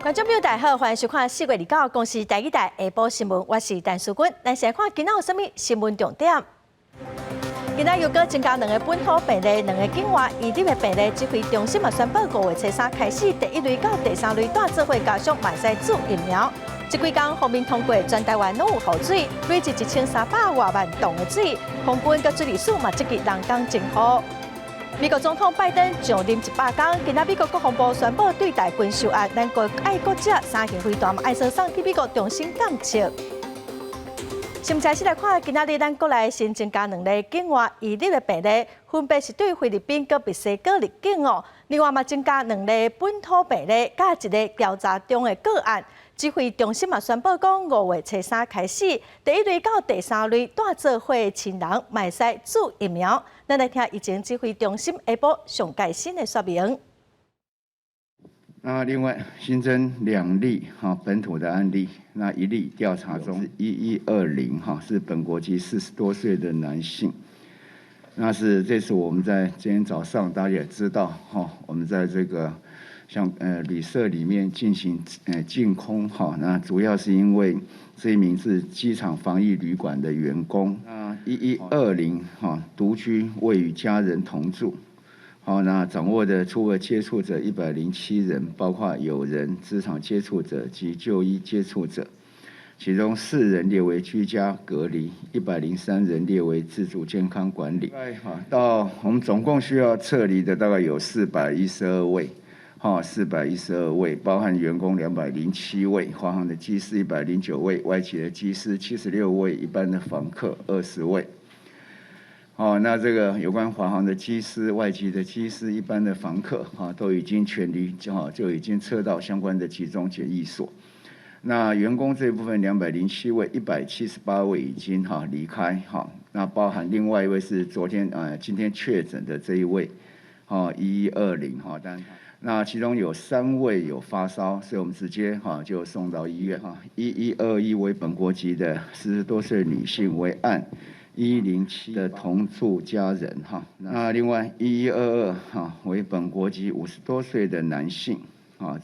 观众朋友大家好，欢迎收看4月29公司第一台下晡新闻，我是陈淑君。咱先看今仔有啥物新闻重点。今仔又搁增加2个本土病例，2个境外移入的病例，指挥中心嘛宣布5月初3开始，第1类到第3类大做伙家属嘛使注疫苗。这几天方面通过全台湾拢有雨水，累积1300多万吨的水，空军甲水利署嘛积极人工净化。美国总统拜登上任100天，今仔美国国防部宣布对台军售案，咱国爱国者3型飞弹嘛爱送上去美国重新检测。先开始来看，今仔日咱国内新增加2例境外移入的病例，分别是对菲律宾跟墨西哥入境哦。另外嘛增加2例本土病例，加1个调查中的个案。指挥中心嘛宣布讲5月初3开始，第1类到第3类大做伙的亲人嘛使注疫苗。咱来听疫情指挥中心下晡上最新的说明。那另外新增2例本土的案例，那1例调查中是1120是本国籍40多岁的男性。那是这次我们在今天早上大家也知道我们在这个像旅社里面进行净空那主要是因为这一名是机场防疫旅馆的员工。那1120独居未与家人同住。那掌握的初步接触者107人，包括友人、职场接触者及就医接触者，其中4人列为居家隔离，103人列为自主健康管理。到我们总共需要撤离的大概有412位，412位，包含员工207位，华航的机师109位，外籍的机师76位，一般的访客20位。那这个有关华航的机师、外籍的机师、一般的访客都已经全离就已经撤到相关的集中检疫所。那员工这一部分207位，178位已经离开那包含另外一位是今天确诊的这一位1120但那其中有3位有发烧，所以我们直接就送到医院1121为本国籍的40多岁女性为案。1107的同住家人那另外1122为本国籍50多岁的男性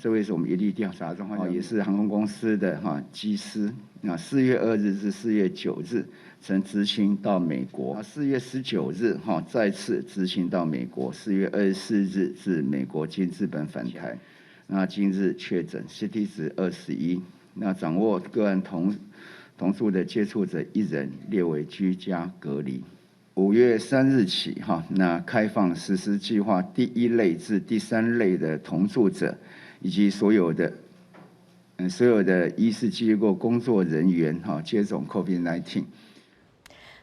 这位是我们1例调查中也是航空公司的机师。那4月2日至4月9日曾执勤到美国，4月19日再次执勤到美国，4月24日至美国经日本返台。那今日确诊 CT 值21，那掌握个案同住的接触者1人列为居家隔离。5月3日起那开放实施计划第1类至第3类的同住者，以及所有的医事机构工作人员接种 COVID-19。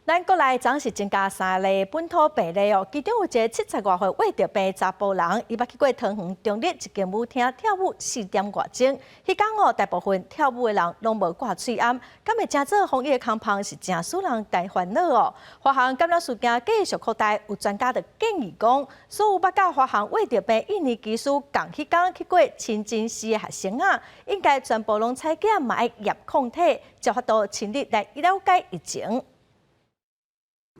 咱国内总是增加3例本土病例哦，其中有一个70多岁胃着病查甫人，伊捌去过桃园中立一间舞厅跳舞4点多钟。迄天大部分跳舞的人拢无挂喙罨，敢会真做防疫的空棚是真使人大烦恼哦。华航感染事件继续扩大，有专家就建议讲，所有捌甲华航胃着病印尼技师共迄天去过清真寺的学生应该全部拢采检嘛爱验抗体，才法度亲自来了解疫情。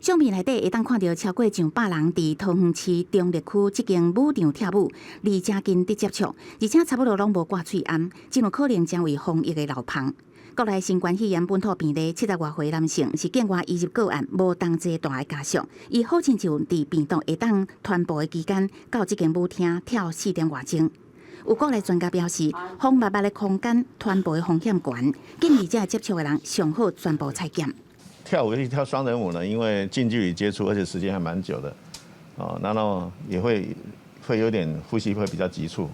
相片内底会当看到超过上100人伫桃园市中立区这间舞场跳舞，离真近伫接触，而且差不多拢无挂喙罨，真有可能将为防疫的漏棚。国内新冠肺炎本土病例70多岁男性是境外移入个案，无同齐大的家属，伊好亲像伫病毒会当传播的期间，到这间舞厅跳4点多钟。有国内专家表示，封密闭的空间传播的风险悬，建议这接触的人上好全部采检。跳舞尤其跳双人舞呢，因为近距离接触，而且时间还蛮久的，然后也会有点呼吸会比较急促，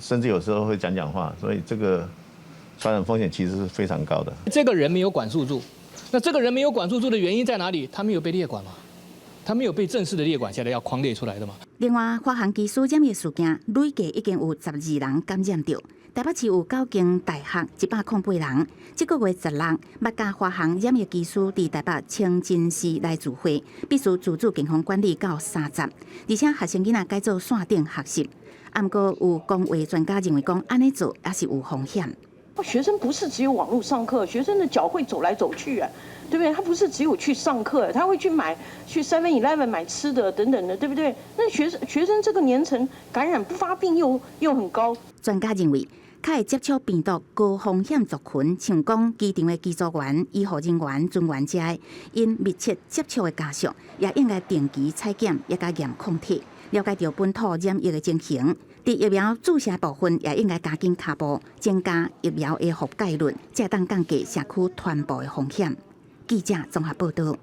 甚至有时候会讲话，所以这个传染风险其实是非常高的。这个人没有管束住，那这个人没有管束住的原因在哪里？他没有被列管吗？他没有被正式的列管下来，要框列出来的嘛。另外，华航机师染疫事件累计已经有12人感染到。台北市有9间大学108人，这个月10人捌甲华航染疫技师伫台北清真寺来聚会，必须自主健康管理到3集，而且学生囡仔改做线顶学习。不过有公卫专家认为讲，安尼做也是有风险。学生不是只有网络上课，学生的脚会走来走去对不对？他不是只有去上课，他会去7-11买吃的等等的，对不对？那学生这个年层感染不发病又很高。专家认为，较会接触病毒高风险族群，像讲机场的机组员、医护人员、船员这些，因密切接触的家属，也应该定期采检，也加验抗体，了解到本土染疫的情形。伫疫苗注射部分，也应该加紧脚步，增加疫苗的覆盖率，才当降低社区传播的风险。记者综合报道。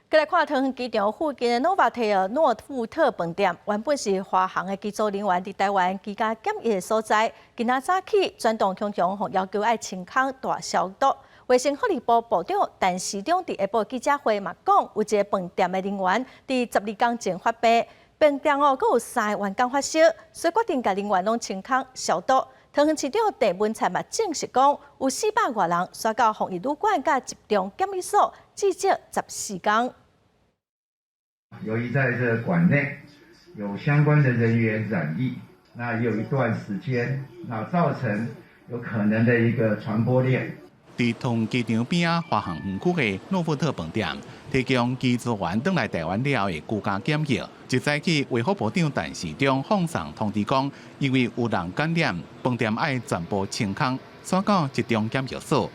再来看桃园机场附近的诺富特饭店，原本是华航的机组人员伫台湾居家检疫的所在。今仔早起，全动强要求爱清空大消毒。卫生福利部部长陈时中伫下晡记者会嘛讲，有一个饭店的人员伫12天前发病，饭店阁有3个员工发烧，所以决定甲人员拢清空消毒。桃园市长郑文灿嘛证实讲，有400多人刷到防疫旅馆甲集中检疫所，至少14天。由于在这馆内有相关的人员染疫，那也有一段时间，那造成有可能的一个传播链。伫同机场边啊，华航园区的诺富特饭店提供机组员返来台湾了后的居家检疫。一早起，卫福部长陈时中放送通知讲，因为有人感染，饭店爱全部清空，刷到集中检疫所。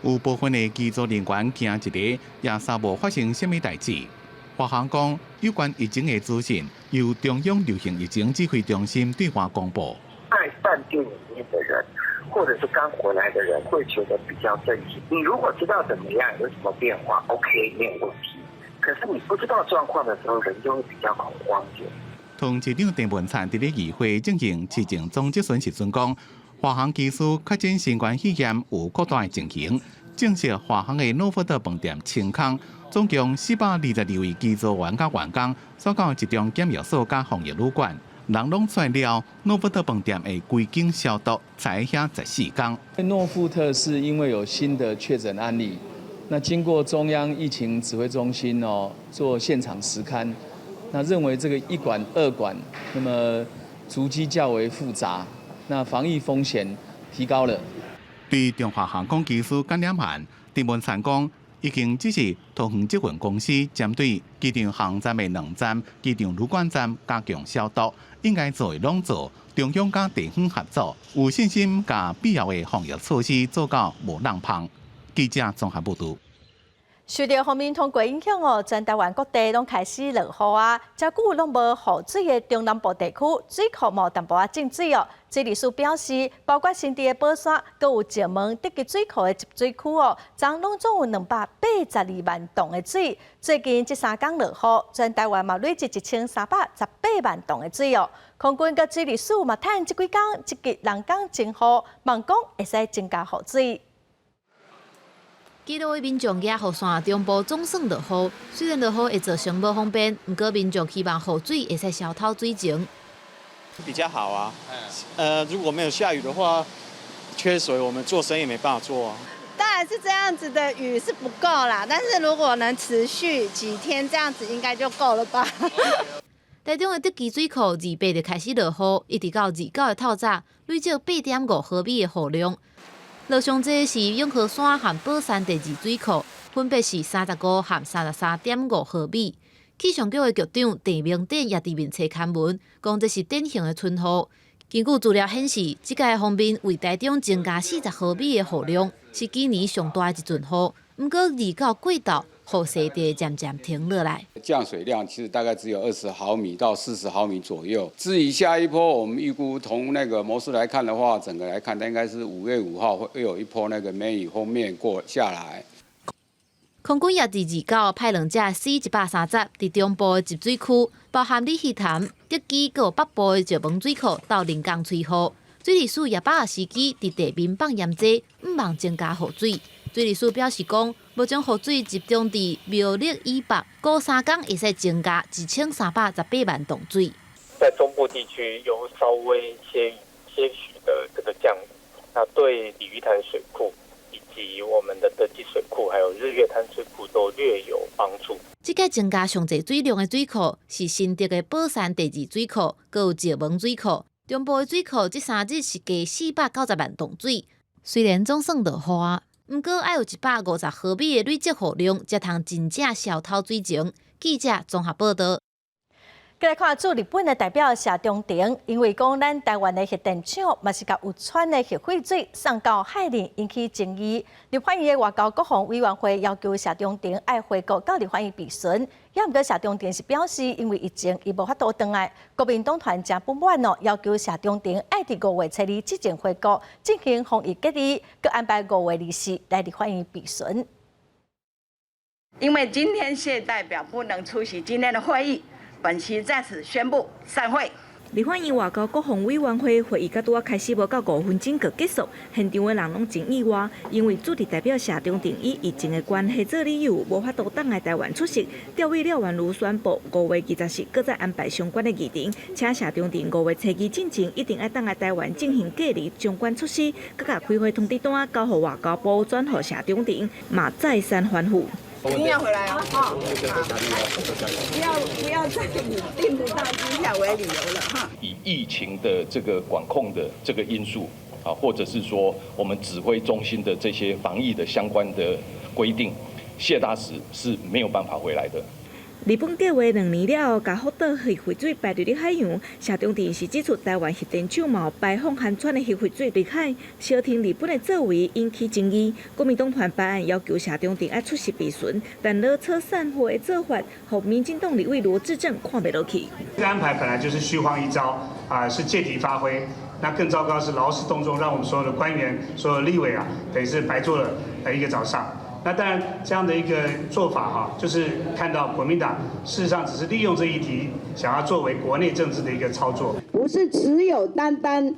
有部分的机组人员惊一个，也稍无发生什么代志。华航讲，有关疫情的资讯由中央流行疫情指挥中心对外公布。在饭店里面的人，或者是刚回来的人，会觉得比较震惊。你如果知道怎么样，有什么变化 ，OK， 没有问题。可是你不知道状况的时候，人就会比较恐慌一点。同市长郑文灿伫咧议会进行市政总质询时阵讲，华航机师确诊新冠肺炎有扩大的情形，证实华航的诺富特饭店清空。总共422位机组员甲员工所到集中检疫所甲防疫旅馆，人拢出来了。诺富特饭店的规经消毒，才遐14天。诺富特是因为有新的确诊案例，那经过中央疫情指挥中心做现场实勘，那认为这个1馆、2馆，那么足迹较为复杂，那防疫风险提高了。对中华航空机师感染案，郑文灿讲。已经指示桃园集运公司针对机场航站的2站、机场旅馆站加强消毒，应该做的拢做，中央甲地方合作，有信心甲必要的防疫措施做到无浪碰。记者综合报道。受到方面通过影响全台湾各地拢开始落雨啊，遮久拢无雨水的中南部地区，水库无淡薄进水水利署表示，包括新地的宝山，阁有石门得级水库的集水区昨拢总有282万吨的水。最近这3天落雨，全台湾嘛累积1318万吨的水空军甲水利署嘛趁这几天积极人工增雨，望讲会使增加雨水。记录的民众野雨线中部总算落雨，虽然落雨会造成无方便，不过民众希望雨水会使消透水情。比较好啊，如果没有下雨的话，缺水我们做生意没办法做啊。当然是这样子的雨是不够啦，但是如果能持续几天这样子，应该就够了吧。台中的德基水库28日开始落雨，一直到29日透早，累积8.5毫米的雨量。落上济是永和山和宝山第2水库，分别是35和33.5毫米。气象局的局长郑明典也伫面册刊文，讲这是典型的春雨。根据资料显示，这届方面为台中增加40毫米的雨量，是今年上大的一阵雨。不过2到季度雨势就渐渐停落来。降水量其实大概只有20毫米到40毫米左右。至于下一波，我们预估从那个模式来看的话，整个来看，它应该是5月5号会有一波那个梅雨锋面过下来。空军也伫29派2架 C-130伫中部的集水区，包含李溪潭、德基，佮北部的石门水库到临港吹雨。水利署也把握时机伫地面放盐剂，毋望增加雨水。水利署表示讲，要将雨水集中伫苗栗以北，过3天会使增加1318万吨水。在中部地区有稍微些许的这个降雨，那对鲤鱼潭水库以及我们的德基水库还有日月潭水库都略有帮助。这届增加上侪水量的水库是新竹的宝山第2水库，佮有石门水库。中部的水库这3日是加490万吨水。虽然总算落雨，不过要有150毫米的累积雨量，才通真正消透水情。记者综合报道。再来看驻日本的代表谢中廷，因为讲咱台湾的核电厂嘛是甲有湍的核废水送到海里，引起争议。立法院的外交国防委员会要求谢中廷爱回国到立法院备询，也毋过谢中廷是表示，因为疫情伊无法度回来。国民党团真不满哦，要求谢中廷爱伫5月初2之前回国进行防疫隔离，佮安排5月24来立法院备询。因为今天谢代表不能出席今天的会议。 本席在此宣布散会。立法院外交国防委员会会议甲拄啊开始无到5分钟就结束，现场的人拢真意外，因为驻日代表谢中廷以疫情的关系做理由，无法度等来台湾出席。调委廖婉如宣布5月20日搁再安排相关的议程，请谢中廷5月初2进前一定要等来台湾进行隔离，相关措施，佮甲开会通知单交予外交部转予谢中廷，嘛再三反复。 一定要回来哦！不要再以订不到机票为理由了哈。以疫情的这个管控的这个因素啊，或者是说我们指挥中心的这些防疫的相关的规定，谢大使是没有办法回来的。 日本调话2年了后，甲福岛核废水排入海洋。谢中廷是指出，台湾核电厂嘛有排放含湍的核废水入海，小听日本的作为引起争议。国民党团办案要求谢中廷要出席备询，但勒车散伙的做法，让民进党立委罗致政看不落去。这安排本来就是虚晃一招啊，是借题发挥。那更糟糕是劳师动众，让我们所有的官员、所有立委啊，等于是白做了一个早上。 那当然，这样的一个做法哈，就是看到国民党事实上只是利用这一题，想要作为国内政治的一个操作，不是只有单单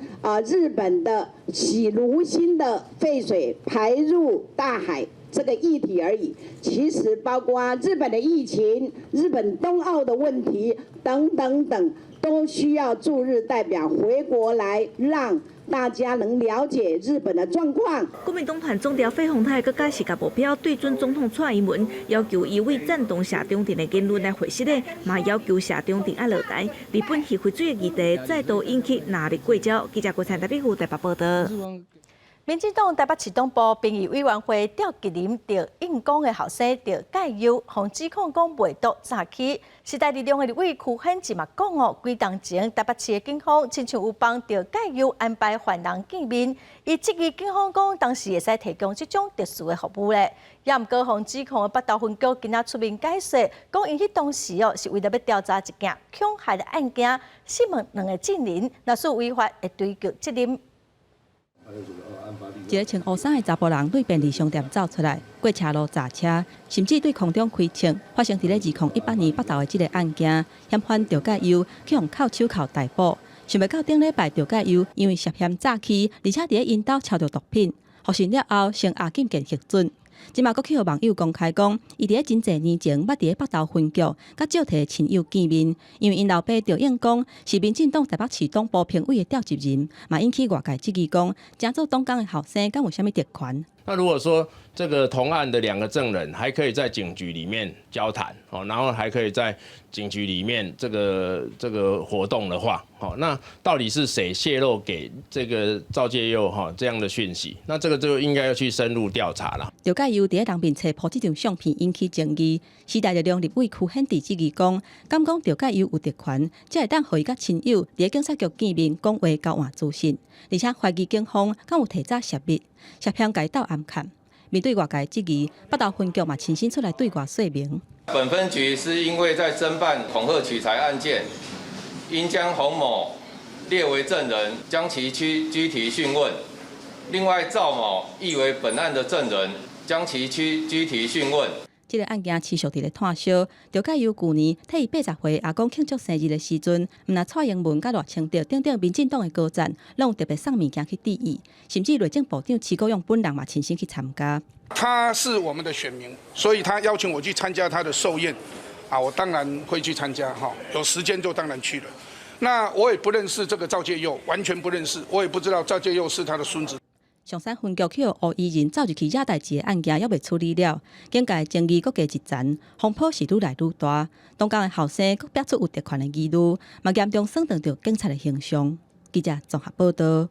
日本的洗炉心的废水排入大海这个议题而已，其实包括日本的疫情、日本冬奥的问题等等等，都需要驻日代表回国来让。 大家能了解日本的状况。国民党团总调费鸿泰佮解释甲目标对准总统蔡英文，要求伊为赞同谢中廷的言论来回释的，嘛要求谢中廷要落台。日本核废水的议题再度引起哪里过招？记者郭灿台北台北报道。 民进党台北市东部评议委员会调吉林着应公的后生着介佑，互指控讲未读诈欺。时代力量的立委区显志嘛讲哦，几当前台北市的警方亲像有帮着介佑安排犯人见面，伊质疑警方讲当时会使提供这种特殊的服务咧。也毋过，互指控的北投分局今仔出面解释，讲因迄当时哦是为了要调查一件抢害的案件，询问2个证人，若是违法会追究责任。 一个穿乌衫的查甫人对便利商店走出来，过车路砸车，甚至对空中开枪，发生伫咧2018年北投的这个案件，嫌犯赵介佑去用扣手铐逮捕。想袂到顶礼拜赵介佑因为涉嫌诈欺，而且伫咧因兜抄着毒品，获审了后先押禁见核准。即马阁去互网友公开讲，伊伫咧真侪年前捌伫咧北投分局，甲借题亲友见面，因为因老爸赵应公是民进党台北市党部评委的调集人，嘛引起外界质疑讲，正做党工的后生，敢有啥物特权？那如果说这个同案的2个证人还可以在警局里面交谈哦，然后还可以在警局里面这个活动的话，好，那到底是谁泄露给这个赵介佑这样的讯息？那这个就应该要去深入调查了。赵介佑伫咧人面册铺这张相片引起争议，时代力量立委区显志质疑讲，敢讲赵介佑有特权，才会当互伊甲亲友伫咧警察局见面讲话交换资讯，而且怀疑警方敢有提早泄密，涉嫌改道暗砍。面对外界质疑，北投分局嘛亲身出来对外说明。本分局是因为在侦办恐吓取财案件，应将洪某列为证人，将其居提讯问。另外，赵某亦为本案的证人，将其居提讯问。这个案件持续伫咧探烧，赵介佑去年替伊80岁阿公庆祝生日的时阵，毋但蔡英文甲赖清德等民进党的高层，拢有特别送物件去致意，甚至内政部长徐国勇本人嘛亲身去参加。他是我们的选民，所以他邀请我去参加他的寿宴，我当然会去参加哈，有时间就当然去了。那我也不认识这个赵介佑，完全不认识，我也不知道赵介佑是他的孙子。上山分局去互吴依仁走入去野代志的案件，还未处理了，警界争议阁加一层，风波是愈来愈大。当家的后生阁逼出有特权的疑虑，嘛严重损伤着警察的形象。记者综合报道。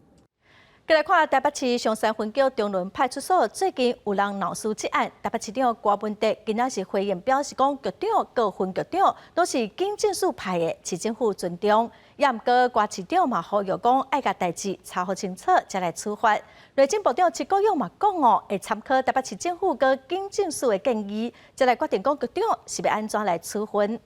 再来看台北市松山分局中仑派出所最近有人闹事这案，台北市长郭文德今仔是回应表示讲，局长、各分局长都是警政署派的，市政府尊重。也毋过郭市长嘛呼吁讲，爱甲代志查好清楚，才来处罚。内政部长陈国勇嘛讲哦，会参考台北市政府跟警政署的建议，才来决定讲局长是要安怎来处分。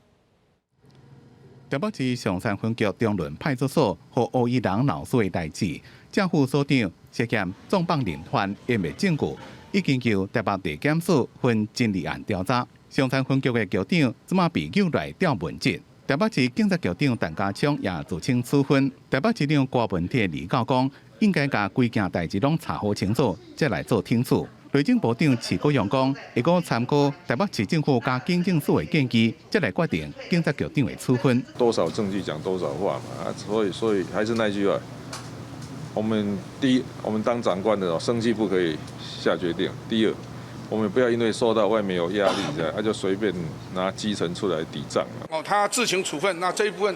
台北市松山分局中仑派出所和乌衣人闹事的代志，政府所长涉嫌纵放人犯掩灭证据，已经由台北地检署分侦立案调查。松山分局的局长即马被诱来调问责。台北市警察局长陈家昌也自称处分。台北市长郭文德预告讲，应该把规件代志拢查好清楚，再来做听取。内政部长陈国勇讲，会搁参考台北市政府加警政署的建议，再来决定警察局长的处分。多少证据讲多少话嘛，所以还是那句话，我们当长官的生气不可以下决定。第二，我们不要因为受到外面有压力，就随便拿基层出来抵账。他自行处分，那这一部分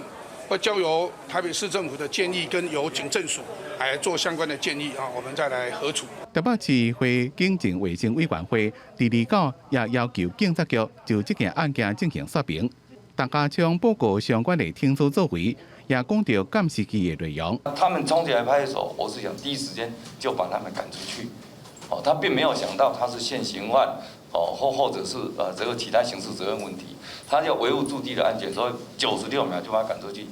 会交由台北市政府的建议跟由警政署来做相关的建议啊，我们再来核处。台北市会警政卫生委员会第二稿也要求警察局就这件案件进行说明。陈家昌报告相关的听取作为，也讲到监视器的内容。他们冲起来拍手，我是想第一时间就把他们赶出去。他并没有想到他是现行犯，或者是这个其他刑事责任问题，他要维护驻地的安全，所以96秒就把他赶出去。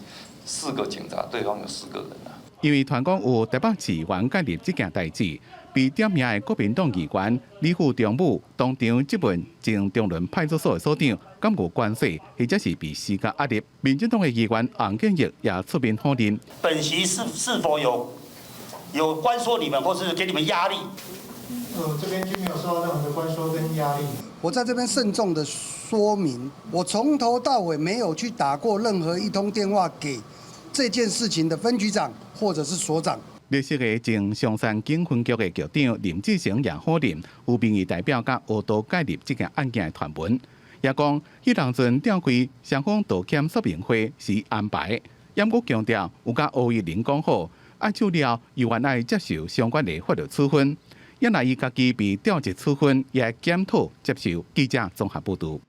4个警察，对方有4个人啊。因为团讲有台北市员介入这件代志，被点名的国民党议员李富中武当场质问前中仑派出所的所长，敢有关系，或者是被施加压力。民进党的议员洪建业也出面否认。本席是否有关说你们，或是给你们压力？这边就没有受到任何的关说跟压力。我在这边慎重的说明，我从头到尾没有去打过任何一通电话给这件事情的分局长或者是所长。绿色的前松山警分局的局长林志成也否认有民意代表甲恶多介入这件案件的传闻，也讲迄当阵召开双方道歉说明会是安排，也搁强调有甲乌衣人讲好，按处了又原来接受相关的法律处分。也若伊家己被调职处分，也检讨接受记者综合报道。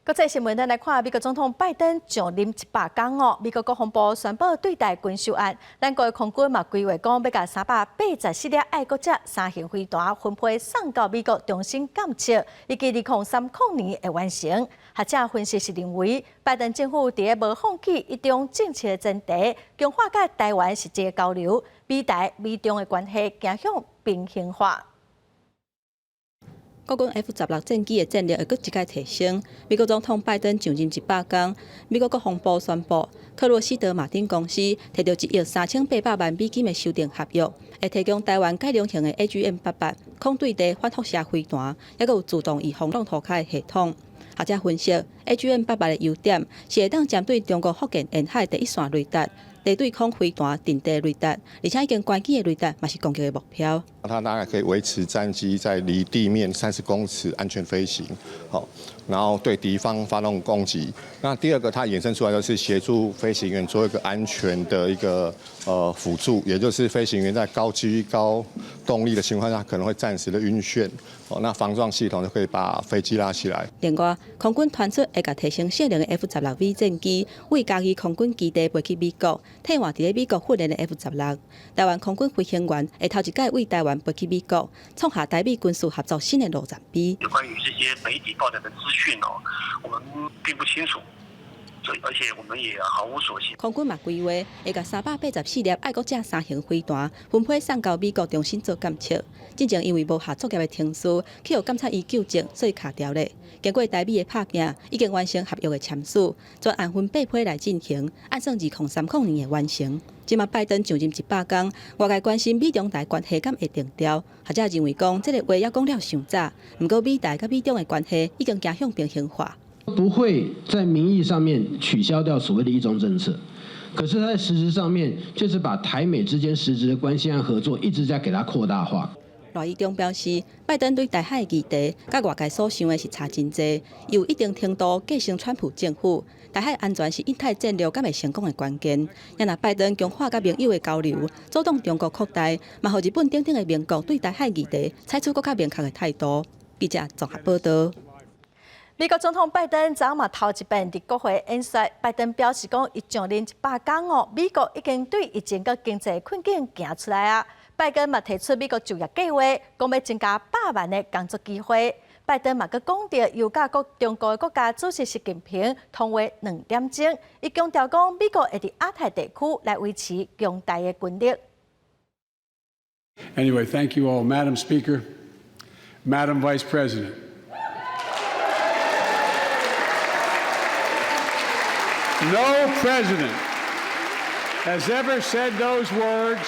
国际新闻，咱来看美国总统拜登上任100天哦，美国国防部宣布对台军售案，咱国的空军嘛规划讲要甲384粒爱国者3型飞弹分配送到美国中心监测，预计2030年会完成。学者分析是认为，拜登政府伫个无放弃一中政策的前提，强化甲台湾实际交流，美中的关系走向平衡化。国军 F-16战机的战力会搁一概提升。美国总统拜登上任100天，美国国防部宣布，克罗西德马丁公司摕到1亿3800万美金的修订合约，会提供台湾改良型的 AGM-88空对地反辐射飞弹，也有自动预防浪涂骹的系统。学者分析 ，AGM-88的优点是会当针对中国福建沿海第一线雷达。地对空飞弹、阵地雷达，而且已经关机的雷达，也是攻击的目标。它大概可以维持战机在离地面30公尺安全飞行，好，然后对敌方发动攻击。那第二个，它衍生出来就是协助飞行员做一个安全的一个辅助，也就是飞行员在高机高动力的情况下，可能会暂时的晕眩，哦，那防撞系统就可以把飞机拉起来。另外，空军传出会甲提升性能的 F-16V 战机，为家己空军基地飞去美国，替换伫咧美国训练的 F-16。台湾空军飞行员会头一届为台湾飞去美国，创下台美军事合作新的路站比。有关于这些媒体报道的资讯哦，我们并不清楚。而且我们也毫无所信。空军嘛规划会甲384粒爱国者3型飞弹分配送到美国中心做监测。之前因为无下作业的停事，去互监察院纠正，所以卡掉咧。经过台美的拍拼，已经完成合约的签署，专案分8批来进行，按算2030年会完成。即马拜登上任100天，外界关心美中台关系敢会定调。学者认为讲，这个话也讲了伤早，不过美台甲美中的关系已经走向平衡化。不会在名义上面取消掉所谓的一中政策，可是它在实质上面就是把台美之间实质的关系和合作一直在给它扩大化。赖伊中表示，拜登对台海的议题，甲外界所想的是差真济，有一定程度继承川普政府。台海安全是印太战略敢会成功的关键。也若拜登强化甲盟友的交流，阻挡中国扩大，嘛，互日本等等的盟国对台海议题采取更较明确的态度。记者综合报道。美国总统拜登昨晚头一遍伫国会演说，拜登表示讲，伊将临100天哦，美国已经对疫情个经济困境行出来啊。拜登嘛提出美国就业计划，讲要增加100万的工作机会。拜登嘛佮讲到，又甲中国的国家主席习近平通话2点钟，伊强调讲，美国会伫亚太地区来维持强大的军力。Anyway, thank you all, Madam Speaker, Madam Vice President. No president has ever said those words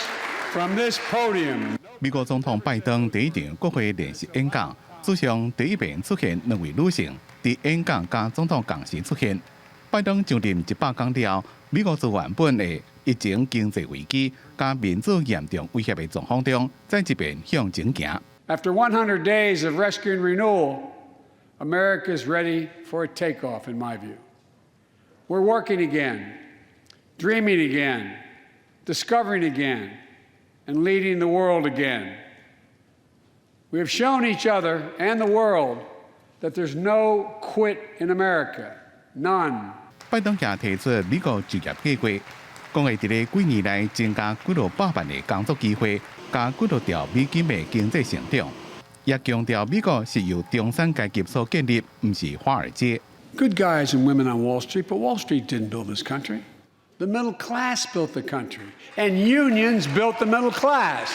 from this podium. 美国总统拜登第一场国会联席演讲，史上第一遍出现2位女性伫演讲甲总统同时出现。拜登上任100天了，美国自原本的疫情经济危机甲民主严重威胁的状况中，再一遍向前行。After 100 days of rescue and renewal, America is ready for a takeoff, in my view. We're working again, dreaming again, discovering again, and leading the world again. We have shown each other and the world that there's no quit in America, none. 拜登也提出美国就业计划，讲会伫咧几年内增加几多100万的工作机会，加几多条美金的经济成长。也强调美国是由中产阶级所建立，唔是华尔街。Good guys and women on Wall Street, but Wall Street didn't build this country. The middle class built the country, and unions built the middle class.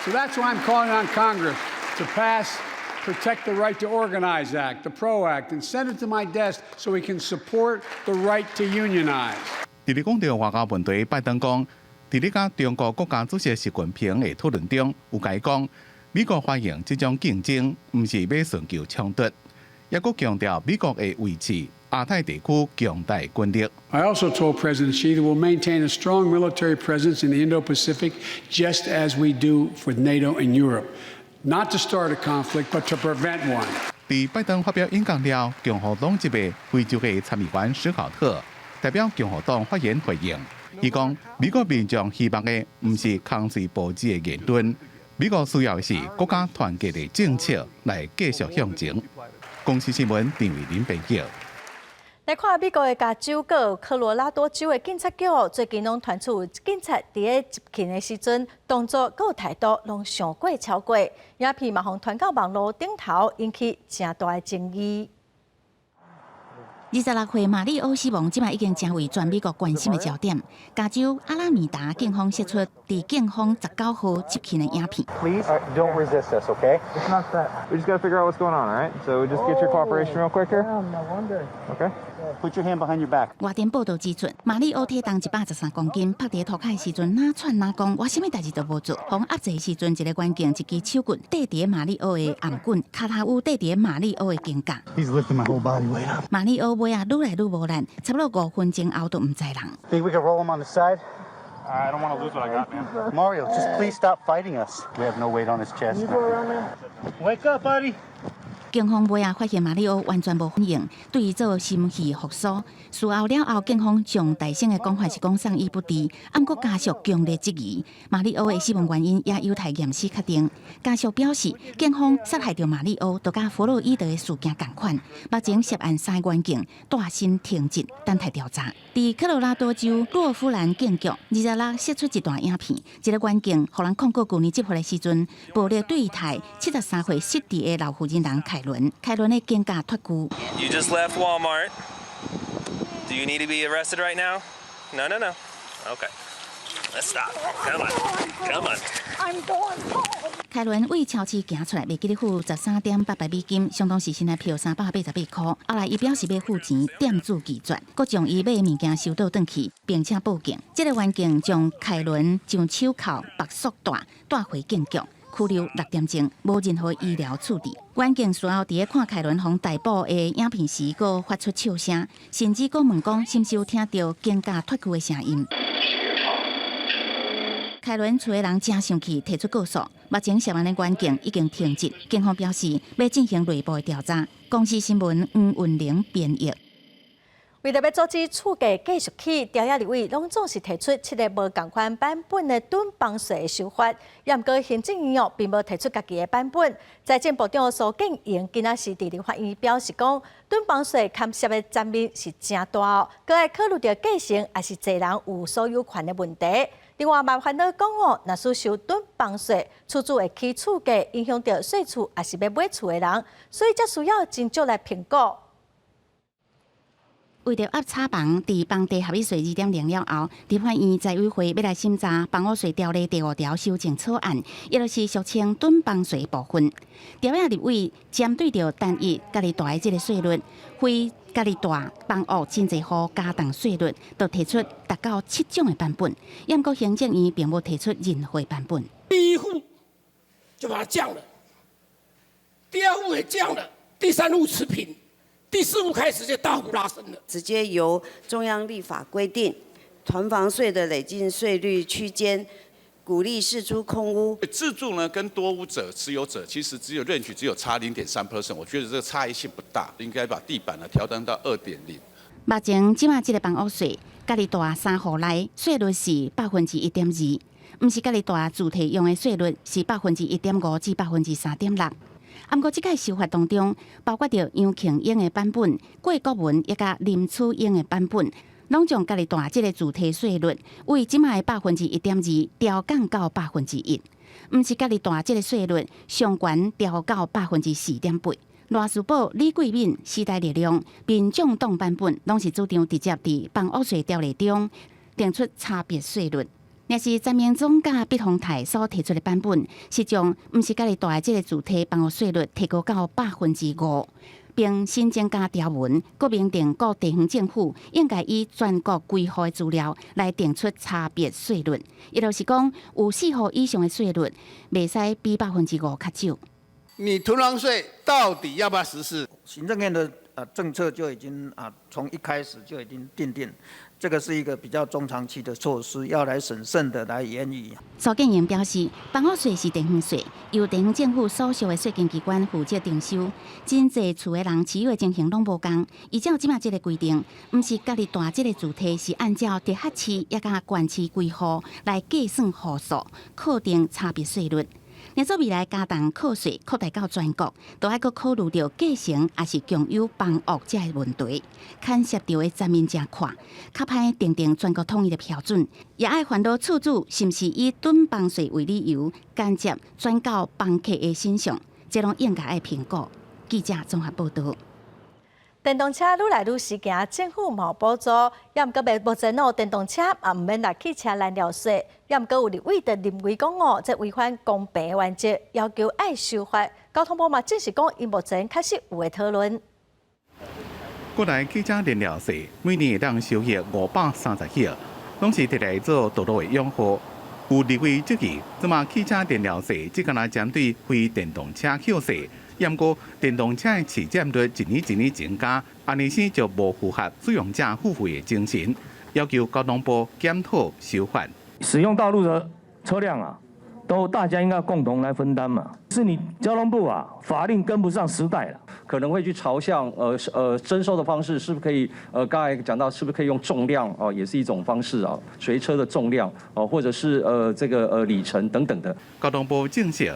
So that's why I'm calling on Congress to pass Protect the Right to Organize Act, the PRO Act, and send it to my desk so we can support the right to unionize. 伫咧讲到外交问题，拜登讲，伫咧甲中国国家主席习近平的讨论中，有解讲。美国欢迎这种竞争，唔是要寻求冲突，也佫强调美国会维持亚太地区强大军力。I also told President Xi that we'll maintain a strong military presence in the Indo-Pacific, just as we do for NATO and Europe, not to start a conflict, but to prevent one. 伫拜登发表演讲了，共和党籍的非洲的参议员史考特代表共和党发言回应，伊讲美国民众希望的唔是抗税暴击的言论。美国需要的是国家团结的政策来继续向前。公司新闻陈伟林报道。来看美国的加州、佮科罗拉多州的警察局，最近拢传出警察伫咧执勤的时阵，动作佮态度拢上过超过，影片嘛互传到网络顶头，引起正大的争议。26岁马里奥死亡，即摆已经成为全美国关心的焦点。加州阿拉米达警方释出伫警方19号执勤的影片。Please don't resist us, okay? It's not that. We just gotta figure out what's going on, all right? So just get your cooperation real quick here. No wonder. Okay. Put your hand behind your back. 外电报道指出，马里奥体重113公斤，拍伫涂骹时阵哪喘哪讲，我什么代志都无做。互压制时阵，一个关键一支手棍缀伫马里奥的颔棍，骹头有缀伫马里奥的肩胛。He's lifting my whole body weight up. 马里奥尾啊愈来愈无力，差不多5分钟后都唔知人。Think we can roll him on the side? I don't want to lose what I got, man. Mario, just please stop fighting us. We have no weight on his chest. You go around there. Wake up, buddy. 警方尾啊发现马里奥完全无反应，对伊做心肺复苏。事后了后，警方将大声的讲法是讲送医不治，暗过家属强烈质疑马里奥的死亡原因也有待验尸确定。家属表示，警方杀害着马里奥，就甲弗洛伊德的事件同款，目前涉案3个员警带薪停职等待调查。伫科罗拉多州洛夫兰警局26释出一段影片，一个员警互人控告去年执法的时阵，暴力对待73岁失智的老妇人凯伦。凯伦的肩胛脱臼。You just left Walmart. Do you need to be arrested right now? No. Okay. Let's stop. Come on. I'm going home. 凯伦为超市行出来，未记得付13.800美金，相当是新台币388块。后来伊表示要付钱，店主拒绝，佫将伊买的物件收倒转去，并且报警。这个员警将凯伦上手铐绑束带回警局。拘留6点钟，无任何医疗处理。员警事后伫咧看凯伦被逮捕的影片时，佫发出笑声，甚至佫问讲，是毋是有听到肩胛脱臼的声音。开轮厝的人真生气，提出告诉。目前涉案的案件已经停职，警方表示要进行内部的调查。公司新闻黄运玲编译。为了要阻止厝价继续起，调查立委拢总是提出7个无同款版本的囤房税的修法，也毋过行政院哦并无提出家己的版本。财政部长苏建荣今仔是伫立法院表示讲，囤房税牵涉的层面是真大哦，佮要考虑到继承也是侪人有所有权的问题。另外，嘛烦恼讲哦，若是收囤房税，厝主会起厝价，影响到税厝也是要买厝的人，所以才需要斟酌来评估。为着压炒房，伫房地合一税2.0了后，立法院财委会要来审查房屋税条例第5条修正草案，也就是俗称囤房税部分。调查立委针对着单一家己大的这个税率，非家己大房屋真侪户加重税率，就提出达到7种的版本。也毋过行政院并无提出任何版本。第一户就把它降了，第二户也降了，第三户持平。第4户开始就大幅拉升了，直接由中央立法规定囤房税的累进税率区间，鼓励释出空屋。自住呢跟多屋者持有者其实只有差0.3%，我觉得这个差异性不大，应该把地板呢调整到2.0。目前即马这个房屋税，家己大3户内税率是1.2%，毋是家己大主体用的税率是1.5%至3.6%。毋过，即届修法当中，包括着杨庆英的版本、郭国文也甲林楚英的版本，拢将家己大即个主体税率为即卖的1.2%调降到1%，毋是家己大即个税率上悬调到4.8%。赖士宝、李桂敏、时代力量、民众党版本拢是主张直接伫房屋税条例中定出差别税率。也是陈明忠甲毕宏泰所提出的版本，是将毋是家己大的这个主体房屋税率提高到5%，并新增加条文，各明定各地方政府应该以全国规划的资料来定出差别税率，也就是讲，有4户以上的税率，袂使比5%较少。你囤房税到底要不要实施？行政院的政策就已经从一开始就已经定，这个是一个比较中长期的措施，要来审慎的来研议。苏建荣表示，房屋税是地方税，由地方政府所属的税金机关负责征收。真侪厝的人持有的情形拢无共，依照即马这个规定，毋是家己大这个主体是按照直辖市也甲县市规划来计算户数，确定差别税率。若做未来加重课税扩大到全国，都还阁考虑到继承也是共有房屋这个问题，牵涉到的层面真宽，较歹定全国统一的标准，也爱烦恼厝主是毋是以囤房税为理由，间接转到房客的身上，这拢应该爱评估。记者综合报道。电动车愈来愈实行政府无补助，也毋过目前哦，电动车也毋免纳汽车燃料税，也毋过有立委就认为讲哦，这违反公平的原则，要求爱修法。交通部嘛证实讲，因目前确实有的讨论。国内汽车燃料税每年会当收益530亿，拢是摕来做道路的养护。有立委质疑，即马汽车燃料税只敢若针对非电动车扣税。也毋过，电动车的市占率一年增加，安尼生就无符合使用者付费的精神，要求交通部检讨修法。使用道路的车辆都大家应该共同来分担嘛。是你交通部法令跟不上时代了，可能会去朝向征收的方式，是不是可以刚才讲到是不是可以用重量也是一种方式随车的重量或者是这个里程等等的。交通部证实，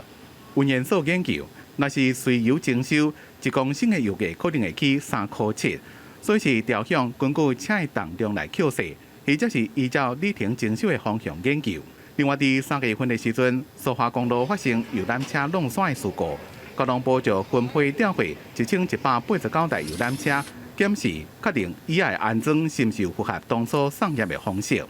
文研所研究。若是随油征收，1公升的油价可能会起3.7块，所以是调向根据车的重量来扣税，或者是依照里程征收的方向研究。另外，伫3月份的时阵，苏花公路发生游览车弄山的事故，交通部就分批调回1189台游览车，检视确定以下安装是毋是符合当初送验的方式。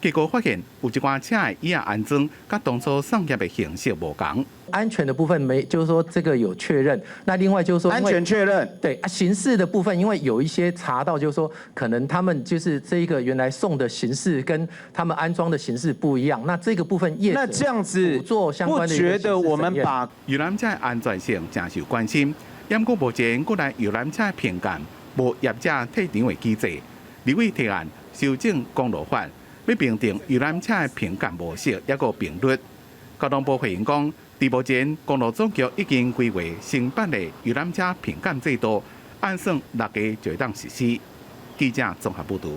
结果发现有一寡车的椅仔安装，甲当初送验的形式无同。安全的部分没，就是说这个有确认。那另外就是说，安全确认，对刑事的部分，因为有一些查到，就是说可能他们就是这一个原来送的形式跟他们安装的形式不一样。那这个部分业者那这样子做相关的，不觉得我们把游览车安全性真受关心，不过目前国内游览车评鉴无业者退场的机制，立委提案修正公路法。要评定游览车的评鉴模式，抑个频率。交通部回应讲，至目前公路总局已经规划新办的游览车评鉴制度，按算6个就会当实施。记者综合报道。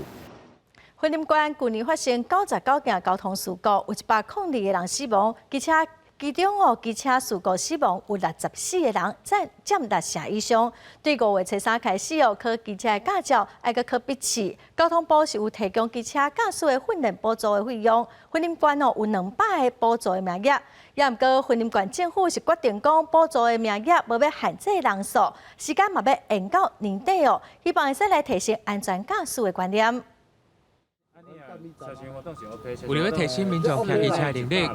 云林县去年发生99件交通事故，有102个人死亡，其中机车事故死亡有64个人，占6成以上。对5月初3开始考机车的驾照，还阁考笔试。交通部是有提供机车驾驶的训练补助的费用。云林县有200个补助的名额，也毋过云林县政府是决定讲补助的名额无要限制人数，时间嘛要延到年底希望会使来提升安全驾驶的观念。为了提升民众骑机车的能力，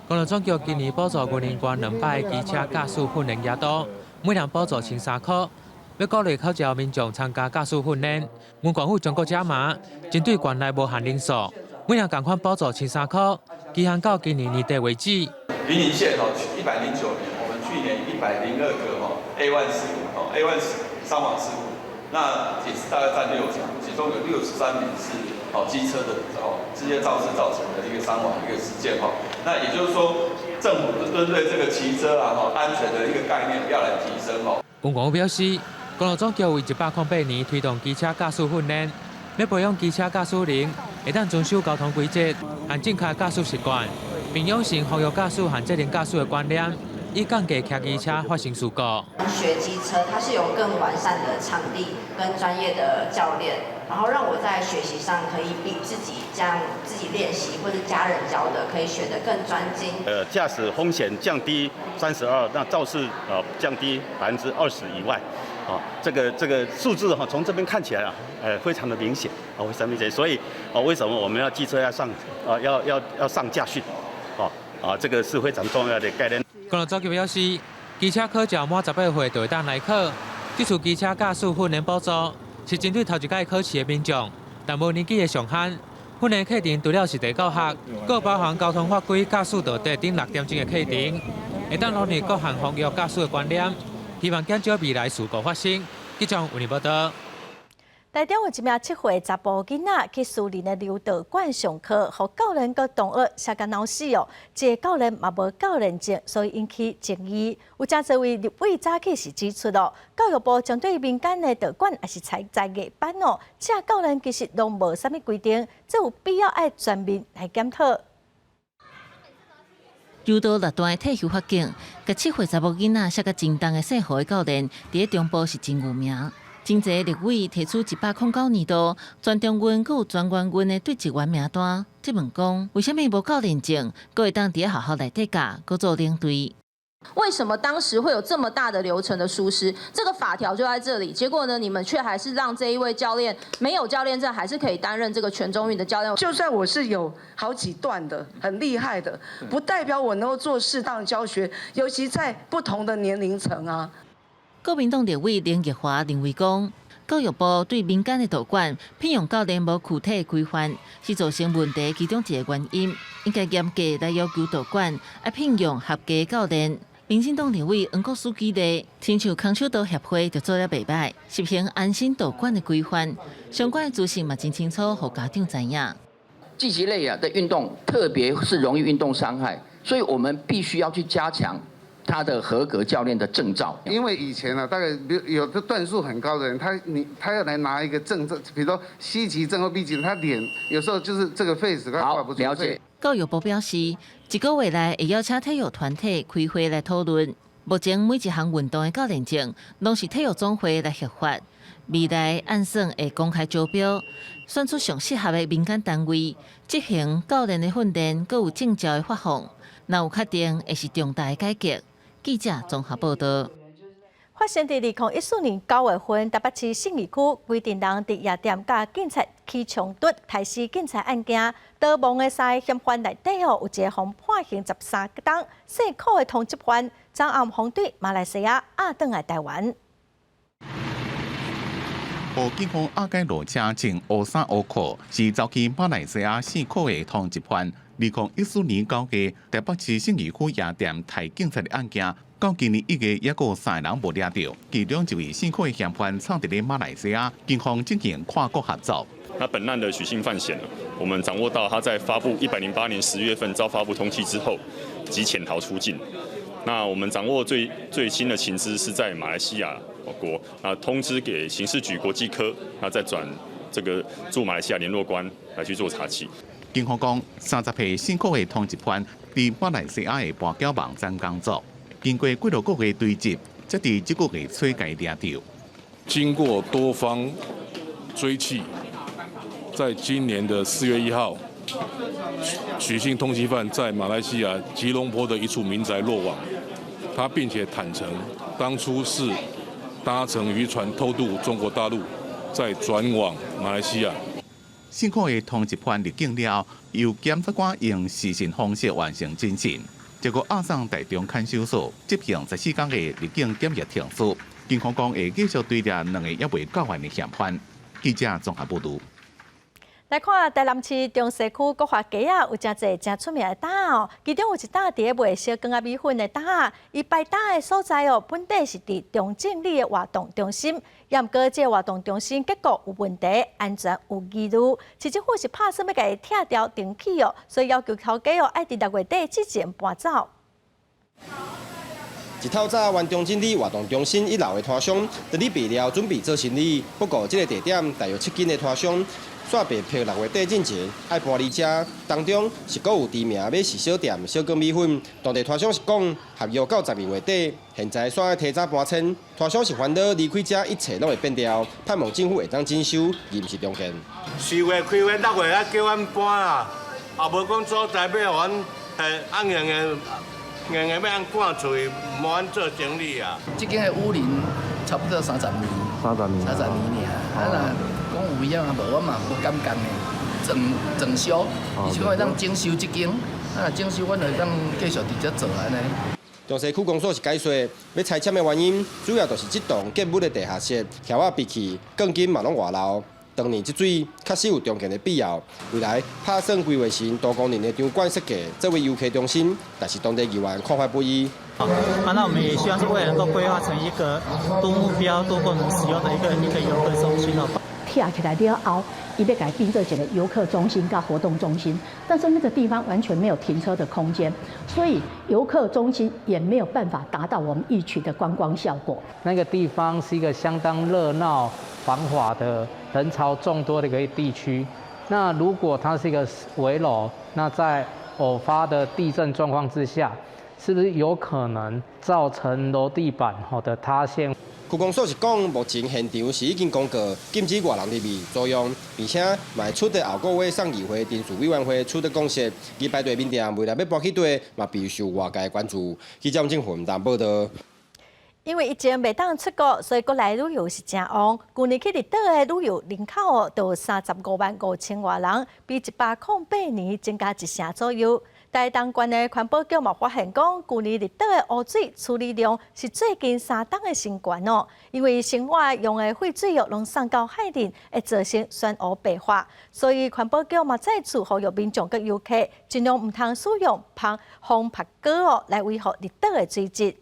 公路总局今年补助云林县200个机车驾驶训练额度，每人补助13块。要鼓励考照民众参加驾驶训练，云县府将国加码，针对县内无限人数，每人共款补助13块，期限到今年年底为止。云林县109年，我们去年102个A1事故，A1伤亡事故，那也是大概占6成，其中有63名是机车的这些肇事造成的一个伤亡一个事件那也就是说，政府针对这个骑车安全的一个概念要来提升云县府表示，公路总局为108年推动机车驾驶训练，要培养机车驾驶人会当遵守交通规则和正确驾驶习惯，并养成服务驾驶和责任驾驶的观念，以降低骑机车发生事故。学机车，它是有更完善的场地跟专业的教练，然后让我在学习上可以比自己练习或者家人教的，可以学得更专精。驾驶风险降低32%，那肇事降低20%以外，这个数字从这边看起来非常的明显非常明显。所以为什么我们要机车要上要上驾训这个是非常重要的概念。公路总局表示，机车考照满18岁就会当来考。这次机车驾驶训练补助是针对头一届考试的民众，但无年纪的上限。训练课程除了实地教学，更包含交通法规、驾驶道德等6点钟的课程，会当罗列各项防御驾驶的观念，希望减少未来事故发生。记者为你报道。台中有一名7岁查甫囡仔去私人的柔道馆上课，互教练佮同学写甲闹死这个教练嘛无教练证，所以引起争议。有真侪位立委早起是指出教育部将对民间的道馆也是采在夜班这教练其实拢无啥物规定，这有必要爱全面来检讨。柔道6段的体育法警，甲7岁查某囡仔写甲真重的姓胡的教练，伫中部是真有名。真侪立委提出109年度全中运佮有全员运的对职员名单，质问讲为什么无教练证，佮会当伫学校内底教，佮做领队？为什么当时会有这么大的流程的疏失？这个法条就在这里，结果呢，你们却还是让这一位教练没有教练证，还是可以担任这个全中运的教练。就算我是有好几段的，很厉害的，不代表我能够做适当教学，尤其在不同的年龄层啊。国民党立委林奕华认为讲，教育部对民间的道馆聘用教练无具体规范，是造成问题其中一个原因。应该严格来要求道馆要聘用合格的教练。民进党立委黄国书记咧，亲像空手道协会就做了袂歹，实行安心道馆的规范，相关的资讯嘛真清楚，互家长知影。竞技类的运动，特别是容易运动伤害，所以我们必须要去加强他的合格教练的证照。因为以前大概有的段数很高的人，他要来拿一个证照，比如说 C 级证或 B 级，他脸有时候就是这个 face 他挂不住。了解。教育部表示，1个月内会邀请体育团体开会来讨论。目前每一项运动的教练证，拢是体育总会来核发。未来按算会公开招标，选出上适合的民间单位执行教练的训练，佮有证照的发放。若有确定，会是重大的改革。记者综合报道。发生在2014年9月份，台北市信义区规定人伫夜店甲警察起冲突，杀死警察案件，逃亡的3个嫌犯内底有一个被判刑13个冬，4苦的通缉犯，昨暗红对马来西亚押转来台湾。报警方押解路车前乌衫乌裤，是走去马来西亚4苦的通缉犯。2014年9月，台北市信义区夜店杀警察的案件，到今年1月，也有3个人无抓到，其中一位4苦的嫌犯藏伫咧马来西亚，警方进行跨国合作。那本案的许姓犯嫌呢，我们掌握到他在发布108年10月份遭发布通缉之后，即潜逃出境。那我们掌握最新的情资是在马来西亚国，通知给刑事局国际科，再转这个驻马来西亚联络官来去做查缉。警方讲，30批辛苦的通缉犯伫马来西亚的跋筊网站工作，经过几多个月追缉，才伫这个月初甲伊抓到。经过多方追缉，在今年的4月1号，许姓通缉犯在马来西亚吉隆坡的一处民宅落网。他并且坦诚，当初是搭乘渔船偷渡中国大陆，再转往马来西亚。辛苦的通缉犯入境了，由检察官用视讯方式完成侦讯，结果押送台中看守所执行14天的入境检疫停书。警方讲会继续对抓2个还未到案的嫌犯。记者综合报道。来看台南市中西区国华街啊，有真侪真出名的摊哦。其中有一摊伫卖小羹仔米粉的摊啊，伊摆摊的所在哦，本地是伫中正里的活动中心。也毋过，这活动中心结构有问题，安全有疑虑。市政府是拍算要甲伊拆掉停起哦，所以要求头家哦，爱伫6月底之前搬走。一透早，原中正里活动中心1楼的摊商，伫哩备料准备做生意。不过，这个地点大约7间的摊商。煞被迫6月底之前爱搬离遮，当中是阁有知名要是小店小羹米粉，当地摊商是讲合约到12月底，现在煞要提早搬迁，摊商是烦恼离开遮一切拢会变掉，盼望政府会当征收，而毋是中间。4月开园6月啊叫阮搬啦，也无讲所在要阮按硬要按搬出去，无按做整理啊。这间的屋龄差不多30年，30年尔。讲有影啊，无我嘛无敢干的，整修，伊是讲会当整修这间，整修阮就当继续伫遮做安尼。中西区公所是解说，要拆迁的原因，主要就是这栋建物的地下室桥啊闭起，钢筋嘛拢外漏。当年这水确实有重建的必要。未来拍算规划成多功能的场馆设计，作为游客中心，但是当地议员看法不一。那我们也希望是未来能够规划成一个多目标、多功能使用的一个游客中心哦。拆起来了后，伊要改变做一个游客中心跟活动中心，但是那个地方完全没有停车的空间，所以游客中心也没有办法达到我们预期的观光效果。那个地方是一个相当热闹、繁华的人潮众多的一个地区。那如果它是一个危楼，那在偶发的地震状况之下，是不是有可能造成楼地板的塌陷？区公所是讲，目前现场是已经公告禁止外人入面租用，并且嘛会出的后个月送议会人事委员会出的公示，其排队面店未来要搬去地，嘛必须受外界关注。记者郑混淡报道。因为疫情未当出国，所以国内旅游是真旺。去年去离岛的旅游人口哦，就35.500外人，比108年增加1成左右。台东县的环保局嘛发现讲，去年离岛的污水处理量是最近3档的新高哦。因为生活用的废水哦，拢送到海里，会造成酸污白化，所以环保局嘛再次呼吁民众佮游客，尽量唔通使用防拍胶哦，来维护离岛的水质。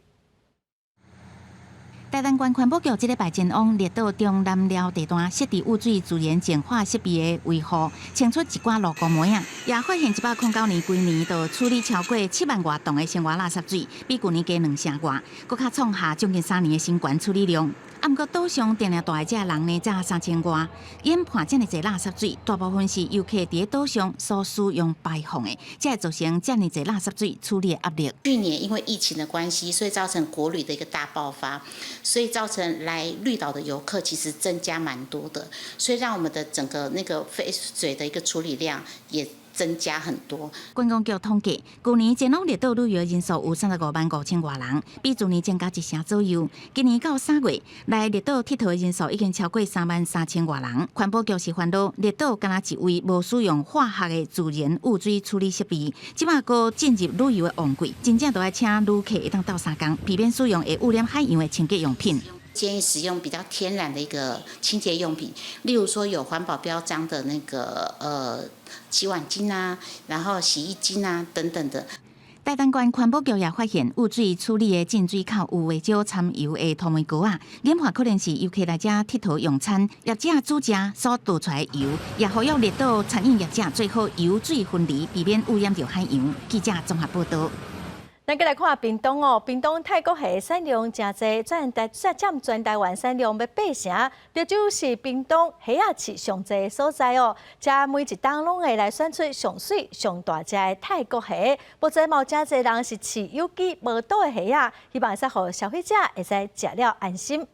台东县环保局这礼拜前往列岛中南寮地段设置污水资源净化设备的维护，清出一寡路公模样，也发现109年规年就处理超过7万外吨的生活垃圾水，比去年加2成外，搁较创下将近3年的新高处理量。啊，毋过岛上定定大的这人呢，才3000外，研判这么侪垃圾水，大部分是游客伫岛上所使用排放的，才会造成这么侪垃圾水处理的压力。去年因为疫情的关系，所以造成国旅的一个大爆发，所以造成来绿岛的游客其实增加蛮多的，所以让我们的整个那个废水的一个处理量也增加很多。观光局统计，去年前往列岛旅游人数有35.500外人，比去年增加1成左右。今年到3月，来列岛佚佗的人数已经超过33000外人。环保局是烦恼列岛敢若一位无使用化学的自然污水处理设备，即马搁进入旅游的旺季，真正都要请旅客会当到3工，避免使用会污染海洋的清洁用品。建议使用比较天然的一个清洁用品，例如说有环保标章的那个洗碗巾啊，然后洗衣巾啊等等的。台东县环保局也发现污水处理的净水口有未少掺油的透明膏啊，研判可能是游客来这佚佗用餐，业者煮食所倒出来的油，也呼吁列岛餐饮业者最好油水分离，避免污染到海洋。记者综合报道。咱再来看屏东哦，屏东泰国虾产量真侪，占全台湾产量要8成。潮州是屏东虾仔市上侪的所在哦，遮每一档拢会来选出上水、上大只的泰国虾。不过嘛有真侪人是饲有机无毒的虾仔，希望会使互消费者会使食了安心。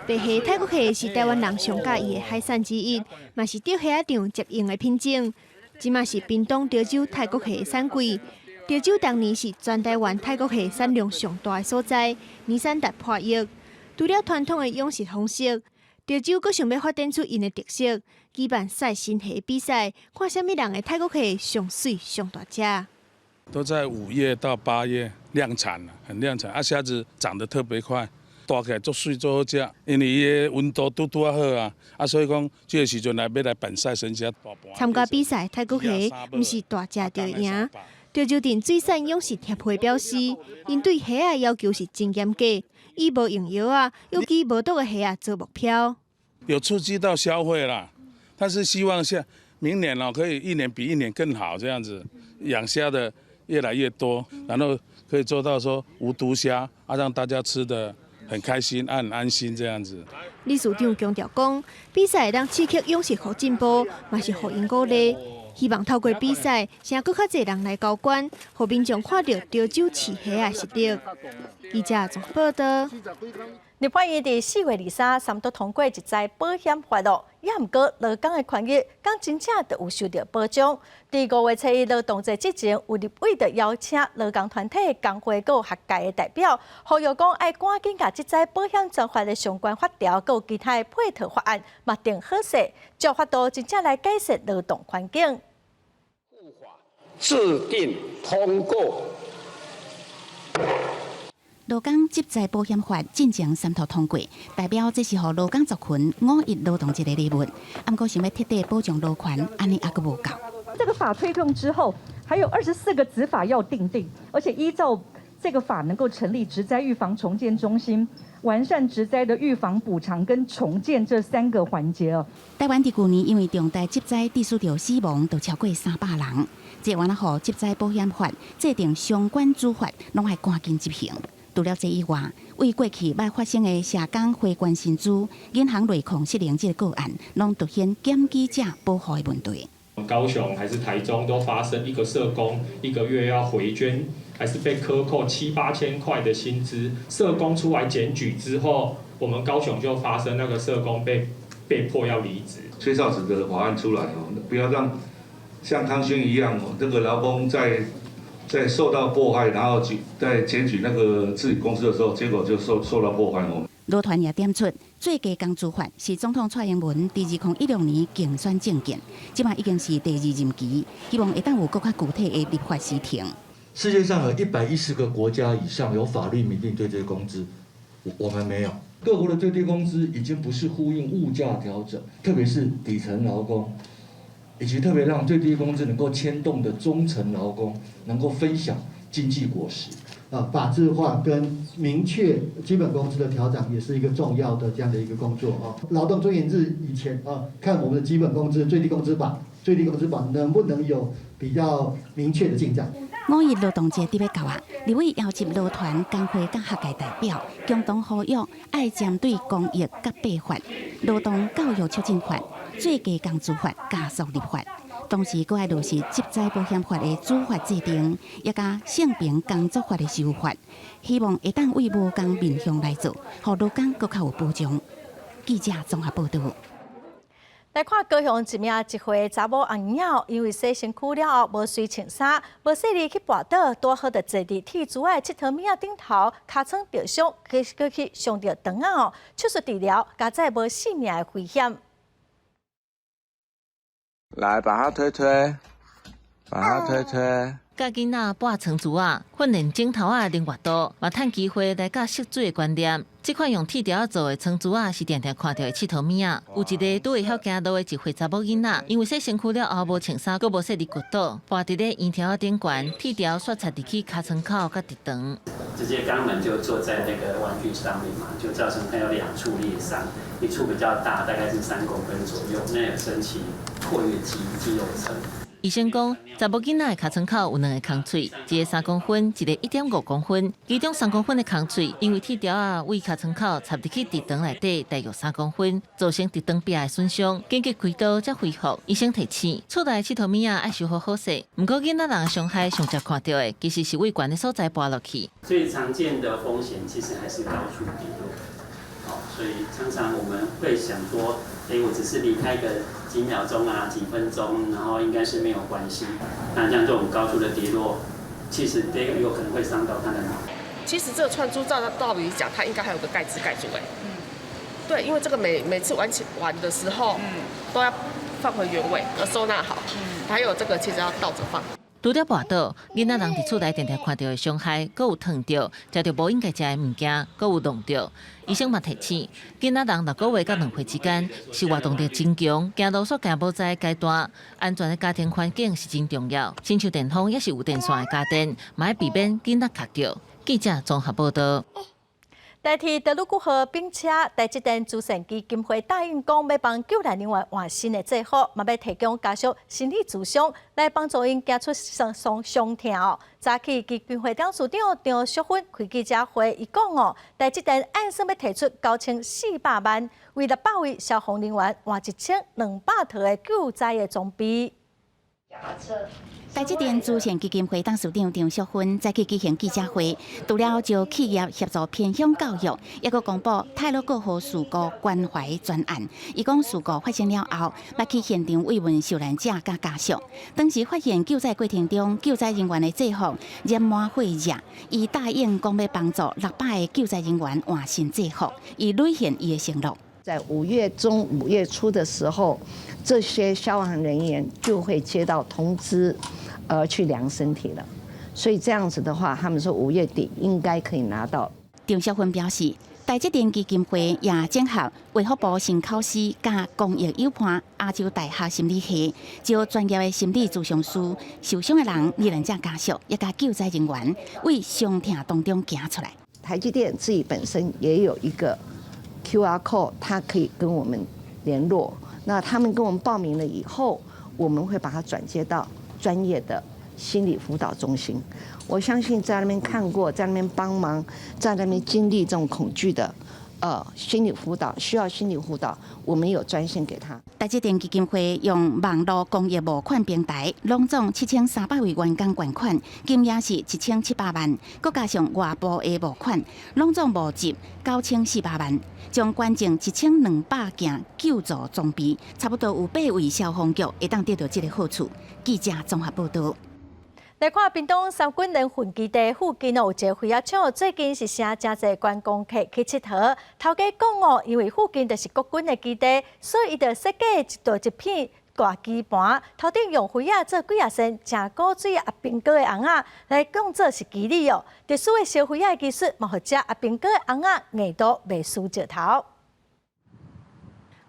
白虾泰国虾是台湾人上喜欢的海产之一，嘛是钓虾仔场接应的品种。即嘛是屏东潮州泰国虾的产季，潮州当年是全台湾泰国虾产量上大的所在，年产达破亿。除了传统的养殖方式，潮州阁想要发展出因的特色，举办赛新虾比赛，看什么人的泰国虾上水上大只。都在5月到8月量产了，很量产，虾子长得特别快。大起来足水足好食，因为伊的温度拄啊好啊，所以讲这个时阵要来办赛神虾。参加比赛泰国虾毋是大只就赢。潮州镇水产养殖协会表示，因对虾仔要求是真严格，以无用药啊、有机无毒的虾仔做目标。有刺激到消费啦，但是希望明年可以一年比一年更好，这样子养虾的越来越多，然后可以做到说无毒虾让大家吃的很开心、很安心这样子。理事长强调讲，比赛会当刺激养殖互进步，嘛是互因鼓励。希望透过比赛，让更较侪人来交关，互民众看到潮州饲虾的实力。记者综合报道。日本伊伫4月23三都通过一则保险法哦，也毋过劳工的权益，讲真正就有受到保障。伫5月初一劳动节之前，有立委就邀请劳工团体、工会、佮学界的代表，呼吁讲爱赶紧甲这则保险专法的相关法条，佮其他的配套法案擘定好势，照法度真正来改善劳动环境。制定通过。劳工集灾保险法进前3读通过，代表这是互劳工族群5一劳动节的礼物。不过想要彻底保障劳权，安尼还阁无够。这个法推动之后，还有24个子法要订定，而且依照这个法能够成立职灾预防重建中心，完善职灾的预防、补偿跟重建这3个环节哦。台湾伫去年因为重大集灾致死着死亡，就超过300人。这原来互集灾保险法制定相关处罚，拢爱赶紧执行。除了这以外，为过去捌发生的社工花关薪资、银行内控失灵这个个案，拢凸显检举者保护的问题。高雄还是台中都发生一个社工1个月要回捐，还是被克扣7、8千块的薪资。社工出来检举之后，我们高雄就发生那个社工被迫要离职。吹哨子的法案出来不要让像康轩一样这个劳工在受到迫害，然后在检举那个自己公司的时候，结果就受到迫害劳团也点出，最佳工资法是总统蔡英文伫2016年竞选政见，即马已经是第2任期，希望会当有更加具体的立法时程。世界上有110个国家以上有法律明定最低工资，我们没有。各国的最低工资已经不是呼应物价调整，特别是底层劳工。以及特别让最低工资能够牵动的中层劳工能够分享经济果实。法制化跟明确基本工资的调整也是一个重要的这样的一个工作啊。劳动尊严日以前看我们的基本工资、最低工资法能不能有比较明确的进展。5一劳动节伫要到啊，立委邀请劳团、工会、甲学界代表共同呼吁，爱针对公益甲备法、劳动教育促进法、最佳工资法加速立法。同时，阁爱落实集灾保险法的主法制定，也加性平工作法的修法，希望会当为无工面向来做，互劳工阁较有保障。记者综合报道。来看高雄一名1岁查某阿囡仔，因为洗身躯了后无随穿衫，无细力去跋倒，拄好就坐伫铁柱的7头米仔顶头，尻川着伤，去伤着肠仔手术治疗，加在无性命的危险。来，把它推推。把它推推。教囡仔拔床珠啊，训练镜头啊灵活度，嘛趁机会来教识水的观念。这款用铁条做的床珠啊，是常常看到的佚佗物啊。有一个拄会晓行路的一岁查某囡仔，因为洗身躯了后无穿衫，佫无洗入骨头，拔伫咧圆条顶悬，铁条刷插入去尻川口甲直肠。直接肛门就坐在那个玩具上面嘛，就造成它有2处裂伤，一处比较大，大概是3公分左右，那有升起括约肌肉层。医生讲，查某囡仔的尻川口有2个空喙，一个3公分，一个1.5公分。其中3公分的空喙，因为铁条啊为尻川口插入去直肠内底，大约3公分，造成直肠壁的损伤，紧急开刀才恢复。医生提醒，厝内佚佗物啊爱收好好势。不过囡仔人的伤害上常看到的，其实是为悬的所在拔落去。最常见的风险其实还是高处跌落。所以常常我们会想说，我只是离开个几秒钟啊、几分钟，然后应该是没有关系。那像这种高处的跌落，其实有可能会伤到他的脑。其实这个串珠照道理讲，它应该还有个盖子盖住对，因为这个每次完的时候，都要放回原位，要收纳好。还有这个其实要倒着放。除了跋倒，囡仔人伫厝内常常看到的伤害，阁有烫着、食到无应该食的物件，阁有弄着。医生嘛提醒，囡仔人6个月到2岁之间是活动力真强、行路所行无在的阶段，安全的家庭环境是真重要。亲像电风也是有电线的家电，嘛要避免囡仔卡着。记者综合报道。代替德鲁古号并且台积电慈善基金会答应讲，要帮救难人员换新的制服，嘛要提供家属心理咨询，来帮助因走出伤痛。早起基金会董事长张淑芬开记者会，伊讲台积电按算要提出9400万，为600位消防人员换1200套的救灾的装备。台积电慈善基金会董事长张淑芬早起举行记者会，除了就企业协助偏乡教育，也佮公布泰鲁国号事故关怀专案。伊讲事故发生了后，捌去现场慰问受难者甲家属。当时发现救灾过程中，救灾人员的制服染满火热，伊答应讲要帮助600个救灾人员换新制服，以兑现伊的承诺。在5月中、5月初的时候，这些消防人员就会接到通知，去量身体了。所以这样子的话，他们说5月底应该可以拿到。张淑芬表示，台积电基金会也整合卫福部心口司甲公益友伴亚洲大学心理系，招专业的心理咨询师，受伤的人、罹难者家属，也甲救灾人员为伤痛当中行出来。台积电自己本身也有一个 QR code， 它可以跟我们联络。那他们跟我们报名了以后，我们会把它转接到专业的心理辅导中心。我相信在那边看过，在那边帮忙，在那边经历这种恐惧的心理辅导，需要心理辅导，我们有专线给他。台积电基金会用网络公益募款平台，拢总7300位员工捐款，金额是1700万，佮加上外部的募款，拢总募集9400万，将捐赠1200件救助装备，差不多有8位消防局会当得到这个好处。记者综合报道。来看屏东三军联训基地附近有一个飞鸭场，最近是请真侪观光客去佚佗。头家讲因为附近就是国军的基地，所以伊就设计一片挂机盘，头顶用飞鸭做几啊身正古水阿兵哥的红仔来当做是基底哦。特殊的烧飞鸭技术，嘛，互这阿兵哥的红仔硬度袂输石头。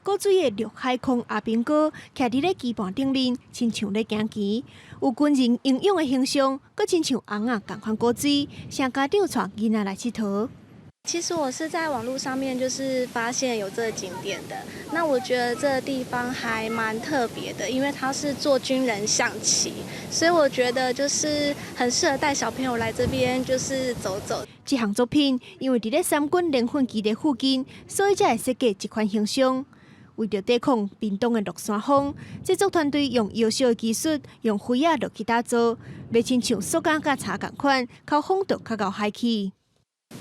古水的陆海空阿兵哥徛伫咧基盘顶面，亲像咧行棋。有军人英勇的形象，佮亲像红仔共款古水，向家长带囡仔来佚佗。其实我是在网络上面就是发现有这个景点的，那我觉得这个地方还蛮特别的，因为它是做军人象棋，所以我觉得就是很适合带小朋友来这边就是走走。这项作品因为伫咧三军联训基地附近，所以才会设计这款形象。为着抵抗屏东的落山风，制作团队用优秀的技术，用灰仔落去打造，要亲像塑胶甲茶同款，靠风度较高海气。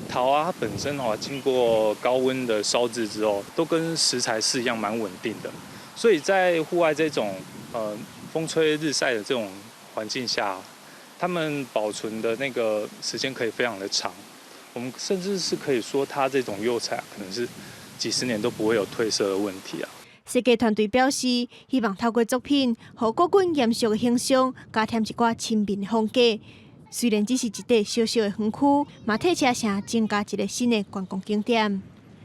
陶它本身经过高温的烧制之后，都跟石材是一样蛮稳定的，所以在户外这种风吹日晒的这种环境下，它们保存的那个时间可以非常的长。我们甚至是可以说，它这种釉彩可能是几十年都不会有褪色的问题啊。设计团队表示，希望透过作品，互国军严肃的形象加添一寡亲民的风格。虽然只是一块小小的园区，嘛替车城增加一个新的观光景点。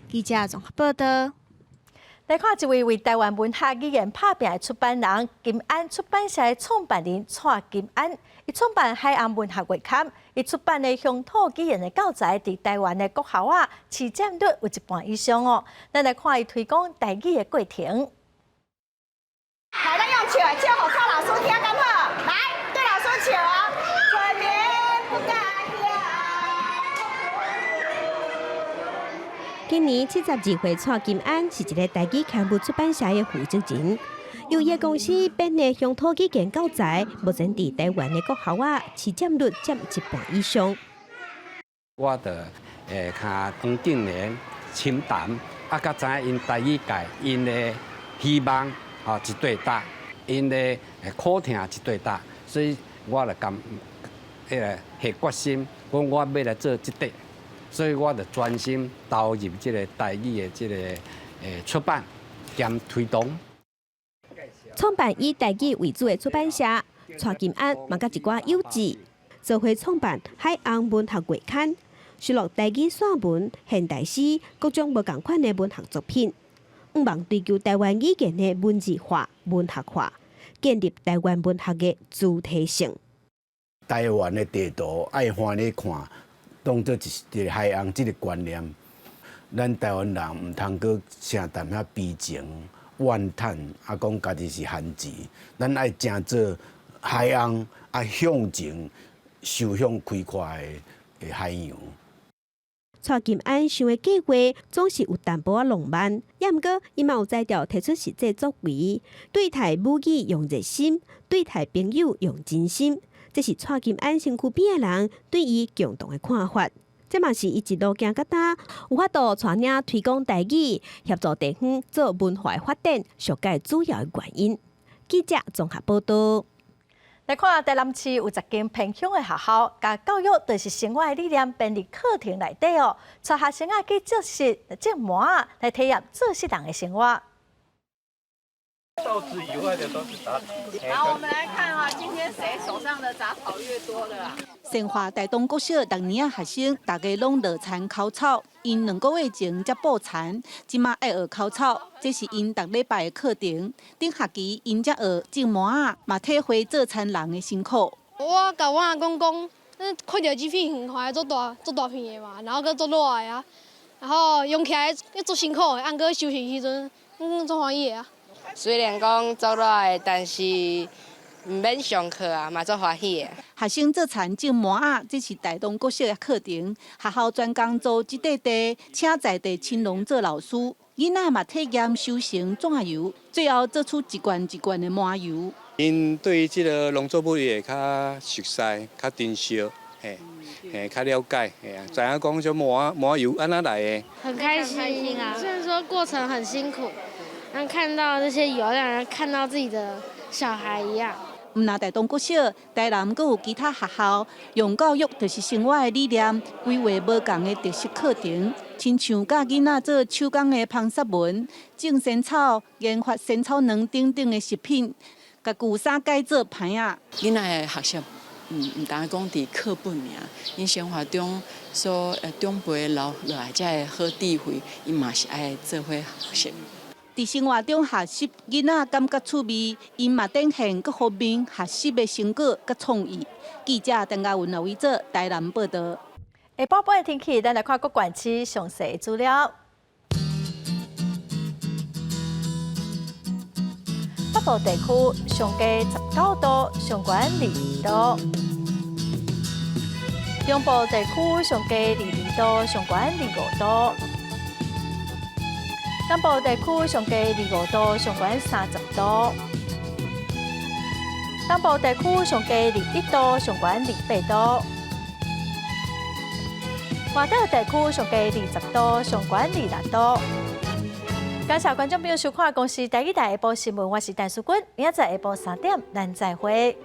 记者综合报道。来看一位为台湾文学语言打拼的出版人，金安出版社的创办人蔡金安，伊创办海洋文学月刊，伊出版的乡土语言的教材，伫台湾的国校啊，市占率有一半以上哦。咱来看伊推广台语的过程。来，咱用笑的笑，互蔡老师听敢好？来，对老师笑哦。春眠不该今年72岁，蔡金安是一个台语刊物出版社的负责人。由伊公司编的乡土语言教材，目前伫台湾的国校啊，市占率占一半以上。我的较黄定年、清谈，啊，甲知影因台语界因的希望一对大，因的苦痛一对大，所以我就甘下决心，讲我要来做这块。所以我就专心投入这个台语的这个出版兼推动。创办以台语为主的出版社，蔡金安嘛甲一寡友志，做伙创办海洋文学月刊，收录台语散文、现代诗各种无同款的文学作品，希望追求台湾语言的文字化、文学化，建立台湾文学的主体性。台湾的地图爱欢喜看。当做一个海洋这个观念，咱台湾人唔通阁成淡遐悲情、怨叹，啊讲家己是汉子，咱爱正做海洋啊向前、走向开阔的海洋。蔡金安想的计划总是有淡薄仔浪漫，也毋过伊嘛有才调提出实际作为，对待母语用热心，对待朋友用真心。这是蔡金安身躯边的人对伊共同的看法，这嘛是伊一路行到今，有法度带领推广台语，协助地方做文化发展，上界主要的原因。记者综合报道。来看台南市有10间偏乡的学校，甲教育就是生活的理念编入课程内底哦，带学生去做实种麻啊，来体验做实人的生活。豆子以外的都是杂草。好，我们来看哈，今天谁手上的杂草越多了啊？新华台东国小逐年学生大家拢乐田烤草，因2个月前才补田，即马爱学烤草，这是因逐礼拜的课程。顶学期因才学种麻啊，嘛体会做田人的辛苦。我甲我阿公讲，看到这片很快做大片的嘛，然后佮做落来啊，然后用起来要做辛苦的，按个休息时阵，做欢喜的啊。虽然讲做落来，但是唔免上课啊，嘛做欢喜的。学生做田种麻啊，这是台东国小的课程。学校专工做这块地，请在地青农做老师，囡仔嘛体验修成怎油，最后做出一罐一罐的麻油。因对于这个农作物也较熟悉、较珍惜，较了解，知影讲这麻油安怎来的。很开心啊！虽然说过程很辛苦。让看到这些油，让人看到自己的小孩一样。唔那台东国小、台南阁有其他学校，用教育就是生活的理念，规划无同的特色课程，亲像教囡仔做手工的芳雪文、种仙草、研发仙草卵等等的食品，甲旧衫改做牌仔。囡仔的学习，唔单讲伫课本尔，因生活中所长辈留落来遮的好智慧，伊嘛是爱做伙学习。伫生活中学习，囡仔感觉趣味，因嘛展现各方面学习的成果甲创意。记者邓家文来为做台南报道。下晡半的天气，咱来看各县市详细资料。北部地区上低19度，上悬22度；中部地区上低22度，上悬25度。南部地区上低25度，上悬30度；东部地区上低21度，上悬28度；华岛地区上低20度，上悬26度。感谢观众朋友收看《公视台语台下晡新闻》，我是陈淑君，明仔载下晡3点，咱再会。